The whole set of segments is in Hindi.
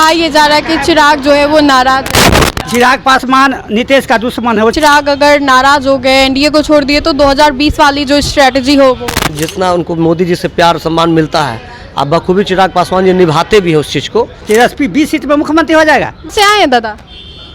कहा यह जा रहा है कि चिराग जो है वो नाराज है। चिराग पासवान नीतीश का दुश्मन है। वो चिराग अगर नाराज हो गए, एनडीए को छोड़ दिए, तो 2020 वाली जो स्ट्रेटजी हो वो जितना उनको मोदी जी से प्यार सम्मान मिलता है, अब बखूबी चिराग पासवान जी निभाते भी है उस चीज़ को। तेजस्वी 20 सीट पे मुख्यमंत्री हो जाएगा। से आए हैं दादा?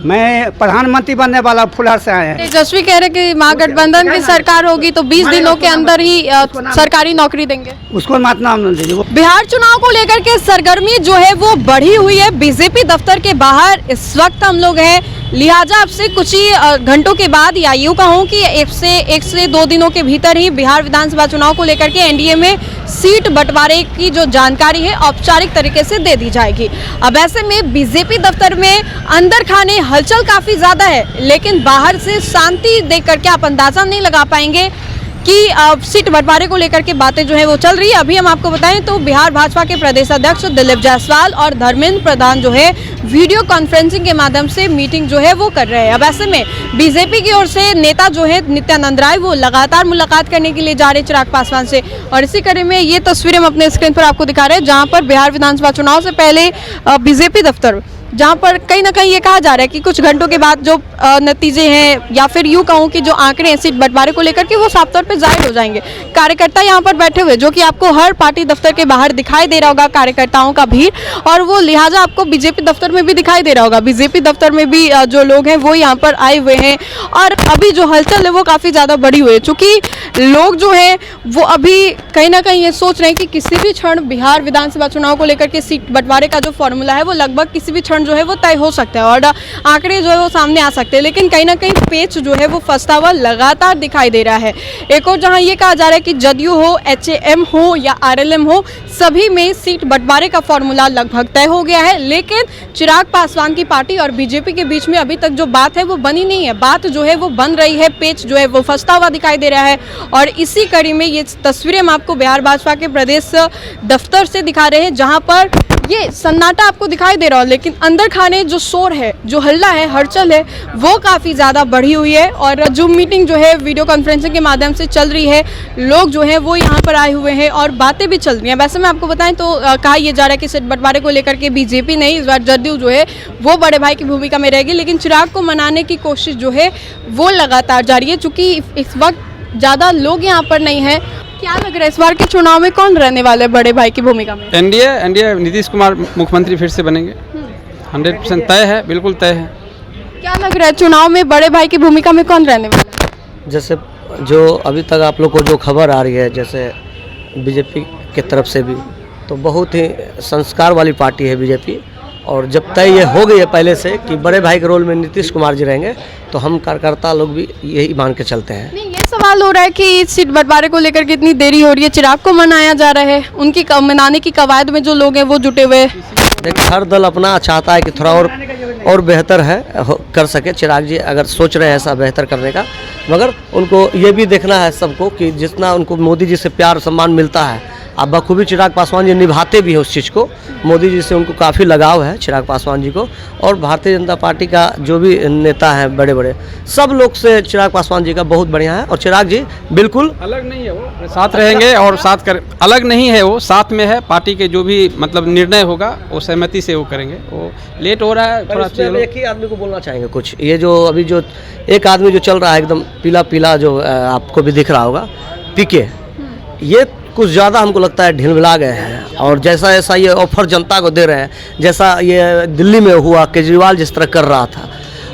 मैं प्रधानमंत्री बनने वाला फुलहर से आए हैं। तेजस्वी कह रहे कि महागठबंधन की सरकार होगी तो 20 दिनों के अंदर ही सरकारी नौकरी देंगे। उसको मत नाम न दीजिए। बिहार चुनाव को लेकर के सरगर्मी जो है वो बढ़ी हुई है। बीजेपी दफ्तर के बाहर इस वक्त हम लोग हैं, लिहाजा आपसे कुछ ही घंटों के बाद या यूँ कहूँ कि एक से 2 दिनों के भीतर ही बिहार विधानसभा चुनाव को लेकर के एनडीए में सीट बंटवारे की जो जानकारी है औपचारिक तरीके से दे दी जाएगी। अब ऐसे में बीजेपी दफ्तर में अंदर खाने हलचल काफी ज्यादा है, लेकिन बाहर से शांति देख करके आप अंदाजा नहीं लगा पाएंगे कि सीट बंटवारे को लेकर के बातें जो है वो चल रही है। अभी हम आपको बताएं तो बिहार भाजपा के प्रदेश अध्यक्ष दिलीप जायसवाल और धर्मेंद्र प्रधान जो है वीडियो कॉन्फ्रेंसिंग के माध्यम से मीटिंग जो है वो कर रहे हैं। अब ऐसे में बीजेपी की ओर से नेता जो है नित्यानंद राय वो लगातार मुलाकात करने के लिए जा रहे चिराग पासवान से, और इसी कड़ी में ये तस्वीरें हम अपने स्क्रीन पर आपको दिखा रहे हैं, जहाँ पर बिहार विधानसभा चुनाव से पहले बीजेपी दफ्तर, जहाँ पर कहीं ना कहीं ये कहा जा रहा है कि कुछ घंटों के बाद जो नतीजे हैं या फिर यूँ कहूँ कि जो आंकड़े हैं सीट बंटवारे को लेकर के वो साफ तौर पे जाहिर हो जाएंगे। कार्यकर्ता यहाँ पर बैठे हुए, जो कि आपको हर पार्टी दफ्तर के बाहर दिखाई दे रहा होगा कार्यकर्ताओं का भीड़, और वो लिहाजा आपको बीजेपी दफ्तर में भी दिखाई दे रहा होगा। बीजेपी दफ्तर में भी जो लोग हैं वो यहाँ पर आए हुए हैं, और अभी जो हलचल है वो काफ़ी ज़्यादा बढ़ी हुई है, चूँकि लोग जो है वो अभी कहीं ना कहीं ये सोच रहे हैं कि किसी भी क्षण बिहार विधानसभा चुनाव को लेकर के सीट बंटवारे का जो फॉर्मूला है वो लगभग किसी भी क्षण जो है वो तय हो सकता है और आंकड़े जो है वो सामने आ सकते हैं। लेकिन कहीं ना कहीं पेच जो है वो फंसता हुआ लगातार दिखाई दे रहा है। एक और जहां ये कहा जा रहा है कि जदयू हो, एचएएम हो या आरएलएम हो, सभी में सीट बंटवारे का फॉर्मूला लगभग तय हो गया है, लेकिन चिराग पासवान की पार्टी और बीजेपी के बीच में अभी तक जो बात है वो बनी नहीं है। बात जो है वो बन रही है, पेच जो है वो फंसता हुआ दिखाई दे रहा है, और इसी कड़ी में ये तस्वीरें हम आपको बिहार भाजपा के प्रदेश दफ्तर से दिखा रहे हैं, जहां पर ये सन्नाटा आपको दिखाई दे रहा हो, लेकिन अंदर खाने जो शोर है, जो हल्ला है, हलचल है, वो काफ़ी ज़्यादा बढ़ी हुई है। और जूम मीटिंग जो है वीडियो कॉन्फ्रेंसिंग के माध्यम से चल रही है, लोग जो है वो यहाँ पर आए हुए हैं और बातें भी चल रही हैं। वैसे मैं आपको बताएं तो कहा यह जा रहा है कि सीट बंटवारे को लेकर के बीजेपी नहीं, इस बार जदयू जो है वो बड़े भाई की भूमिका में रहेगी, लेकिन चिराग को मनाने की कोशिश जो है वो लगातार जारी है, चूँकि इस वक्त ज़्यादा लोग यहाँ पर नहीं है। क्या लग रहा है इस बार के चुनाव में कौन रहने वाले बड़े भाई की भूमिका में? एनडीए नीतीश कुमार मुख्यमंत्री फिर से बनेंगे, 100% तय है, बिल्कुल तय है। क्या लग रहा है चुनाव में बड़े भाई की भूमिका में कौन रहने वाला है? जैसे जो अभी तक आप लोग को जो खबर आ रही है, जैसे बीजेपी के तरफ से भी, तो बहुत ही संस्कार वाली पार्टी है बीजेपी, और जब तय ये हो गई है पहले से कि बड़े भाई के रोल में नीतीश कुमार जी रहेंगे, तो हम कार्यकर्ता लोग भी यही मान के चलते हैं। नहीं, ये सवाल हो रहा है कि सीट बंटवारे को लेकर कितनी देरी हो रही है, चिराग को मनाया जा रहा है, उनकी मनाने की कवायद में जो लोग हैं वो जुटे हुए हैं। देखिए, हर दल अपना चाहता है कि थोड़ा और बेहतर है कर सके। चिराग जी अगर सोच रहे हैं ऐसा बेहतर करने का, मगर उनको ये भी देखना है सबको कि जितना उनको मोदी जी से प्यार सम्मान मिलता है, अब बखूबी चिराग पासवान जी निभाते भी है उस चीज़ को। मोदी जी से उनको काफ़ी लगाव है चिराग पासवान जी को, और भारतीय जनता पार्टी का जो भी नेता हैं बड़े बड़े, सब लोग से चिराग पासवान जी का बहुत बढ़िया है, और चिराग जी बिल्कुल अलग नहीं है, वो साथ रहेंगे और साथ कर अलग नहीं है, वो साथ में है। पार्टी के जो भी मतलब निर्णय होगा वो सहमति से वो करेंगे। वो लेट हो रहा है थोड़ा। एक ही आदमी को बोलना चाहेंगे कुछ, ये जो अभी जो एक आदमी जो चल रहा है एकदम पीला पीला, जो आपको भी दिख रहा होगा, पीके, ये कुछ ज़्यादा हमको लगता है ढिलमिला गए हैं, और जैसा ऐसा ये ऑफर जनता को दे रहे हैं, जैसा ये दिल्ली में हुआ, केजरीवाल जिस तरह कर रहा था,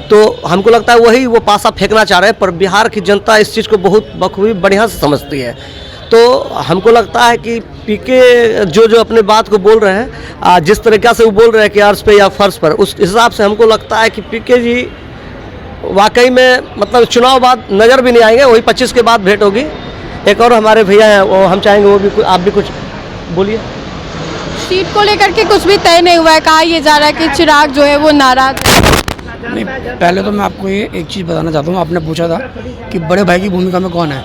तो हमको लगता है वही वो पासा फेंकना चाह रहे हैं। पर बिहार की जनता इस चीज़ को बहुत बखूबी बढ़िया से समझती है, तो हमको लगता है कि पीके जो अपने बात को बोल रहे हैं, जिस तरीक़ा से वो बोल रहे हैं कि अर्ज पे या फर्श पर, उस हिसाब से हमको लगता है कि पीके जी वाकई में मतलब चुनाव बाद नज़र भी नहीं आएंगे, वही 25 के बाद भेंट होगी। एक और हमारे भैया हैं, वो हम चाहेंगे वो भी आप भी कुछ बोलिए। सीट को लेकर के कुछ भी तय नहीं हुआ है, कहा यह जा रहा है कि चिराग जो है वो नाराज है। नहीं, पहले तो मैं आपको ये एक चीज़ बताना चाहता हूँ। आपने पूछा था कि बड़े भाई की भूमिका में कौन है,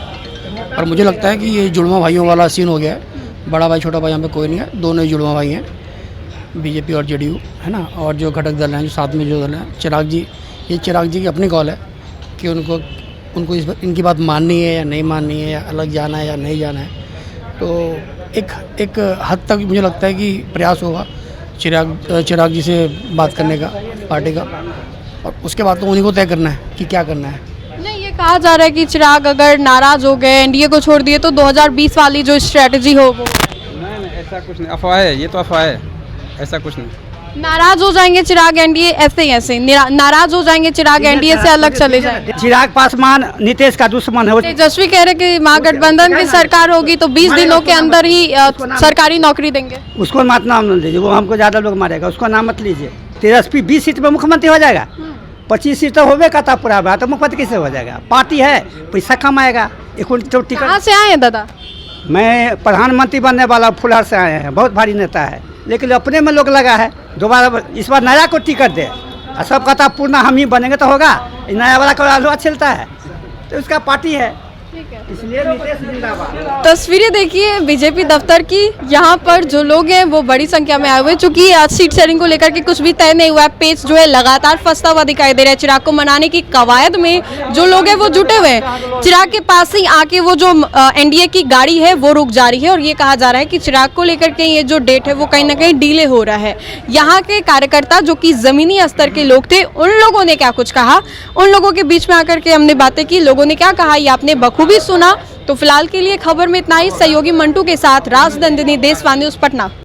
और मुझे लगता है कि ये जुड़वा भाइयों वाला सीन हो गया है। बड़ा भाई छोटा भाई यहाँ पे कोई नहीं है, दोनों ही जुड़वा भाई हैं, बीजेपी और जेडीयू, है ना। और जो घटक दल हैं, जो साथ में जो दल हैं, चिराग जी, ये चिराग जी की अपनी कॉल है कि उनको इनकी बात माननी है या नहीं माननी है, या अलग जाना है या नहीं जाना है। तो एक हद तक मुझे लगता है कि प्रयास होगा चिराग जी से बात करने का पार्टी का, और उसके बाद तो उन्हीं को तय करना है कि क्या करना है। नहीं, ये कहा जा रहा है कि चिराग अगर नाराज हो गए, एनडीए को छोड़ दिए, तो 2020 वाली जो स्ट्रेटजी हो वो नहीं ऐसा कुछ नहीं, अफवाह है, ये तो अफवाह है, ऐसा कुछ नहीं। नाराज हो जाएंगे चिराग एनडीए, ऐसे नाराज हो जाएंगे चिराग एनडीए से अलग चले जाएंगे। चिराग पासवान नीतीश का दुश्मन है वो। तेजस्वी कह रहे कि महागठबंधन की सरकार होगी तो 20 दिनों के अंदर ही सरकारी नौकरी देंगे। उसको मत नाम न लीजिए, वो हमको ज्यादा लोग मारेगा, उसको नाम मत लीजिए। तेजस्वी 20 सीट पे मुख्यमंत्री हो जाएगा, 25 सीट तो होवे करता पूरा बात, तो मुख्यमंत्री कैसे हो जाएगा? पार्टी है, पैसा कमाएगा। टिकट कहाँ से आए हैं दादा? मैं प्रधानमंत्री बनने वाला फुलहर से आए हैं, बहुत भारी नेता है, लेकिन अपने में लोग लगा है दोबारा इस बार नया को टिकट दे, और सब कहता पूर्ण हम ही बनेंगे तो होगा, नया वाला का लोहा छिलता है, तो उसका पार्टी है, इसलिए नीतीश जिंदाबाद। तस्वीरें देखिए बीजेपी दफ्तर की, यहाँ पर जो लोग हैं वो बड़ी संख्या में आए हुए, चूंकि सीट शेयरिंग को लेकर के कुछ भी तय नहीं हुआ है। पेच जो है लगातार फंसता हुआ दिखाई दे रहा है। चिराग को मनाने की कवायद में जो लोग हैं वो जुटे हुए हैं। चिराग के पास ही आके वो जो एनडीए की गाड़ी है वो रुक जा रही है, और ये कहा जा रहा है कि चिराग को लेकर के ये जो डेट है वो कहीं ना कहीं डिले हो रहा है। यहाँ के कार्यकर्ता जो कि जमीनी स्तर के लोग थे, उन लोगों ने क्या कुछ कहा, उन लोगों के बीच में आकर के हमने बातें की, लोगों ने क्या कहा ये आपने बखूबी सुना। तो फिलहाल के लिए खबर में इतना ही। सहयोगी मंटू के साथ राजनंदिनी, देशवाणी न्यूज़, पटना।